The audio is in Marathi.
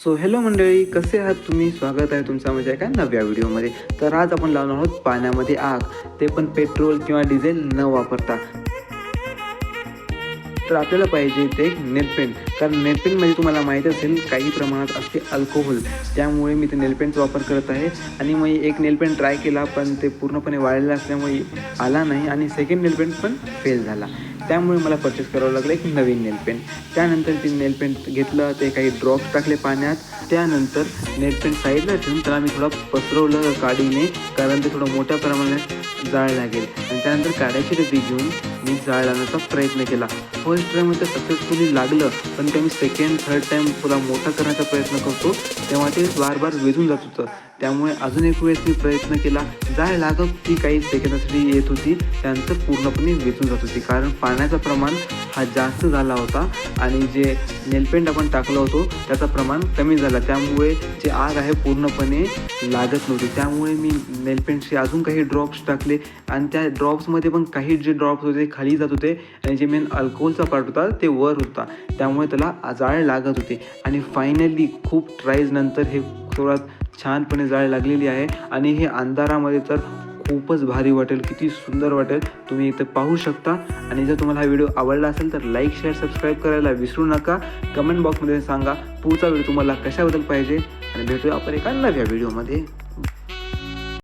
सो हॅलो मंडळी, कसे आहात तुम्ही? स्वागत आहे तुमचं माझ्या एका नव्या व्हिडिओमध्ये. तर आज आपण लावणार आहोत पाण्यामध्ये आग, ते पण पेट्रोल किंवा डिझेल न वापरता. तर आपल्याला पाहिजे ते एक नेलपेंट, कारण नेलपेंटमध्ये तुम्हाला माहीत असेल काही प्रमाणात असते अल्कोहोल, त्यामुळे मी ते नेलपेंटचा वापर करत आहे. आणि मी एक नेलपेंट ट्राय केला, पण ते पूर्णपणे वाळलेला असल्यामुळे आला नाही आणि सेकंड नेलपेंट पण फेल झाला. त्यामुळे मला परचेस करावं लागलं एक नवीन नेलपेंट. त्यानंतर ते नेलपेंट घेतलं, ते काही ड्रॉप्स टाकले पाण्यात. त्यानंतर नेलपेंट साईडला ठेवून त्याला मी थोडं पसरवलं काडीने, कारण ते थोडं मोठ्या प्रमाणात जाळ लागेल. आणि त्यानंतर काड्याची डबी घेऊन मी जाळ लावण्याचा प्रयत्न केला. फर्स्ट टाईममध्ये सक्सेसफुली लागलं, पण ते मी सेकंड थर्ड टाईम थोडा मोठा करण्याचा प्रयत्न करतो तेव्हा ते बार विझून जात होतं. त्यामुळे अजून एक वेळेस मी प्रयत्न केला. जाळ लागत ती काही सेकंदासाठी येत होती, त्यानंतर पूर्णपणे विझून जात होती, कारण पाण्याचं प्रमाण हा जास्त झाला होता आणि जे नेलपेंट आपण टाकलं होतं त्याचं प्रमाण कमी झालं. त्यामुळे जे आग आहे पूर्णपणे लागत नव्हती. त्यामुळे मी नेलपेंटचे अजून काही ड्रॉप्स टाकले आणि त्या ड्रॉप्समध्ये पण काही जे ड्रॉप्स होते खाली जात होते आणि जे मेन अल्कोहोलचा पार्ट होता ते वर होता, त्यामुळे त्याला जाळ लागत होते. आणि फायनली खूप ट्राईज नंतर हे थोडं छानपणे जाळ लागलेली आहे. आणि हे अंधारामध्ये तर खूपच भारी वाटेल, किती सुंदर वाटेल, तुम्ही इथं पाहू शकता. आणि जर तुम्हाला हा व्हिडिओ आवडला असेल तर लाईक शेअर सबस्क्राईब करायला विसरू नका. कमेंट बॉक्समध्ये सांगा पुढचा व्हिडिओ तुम्हाला कशाबद्दल पाहिजे आणि भेटूया आपण एका नव्या व्हिडिओमध्ये.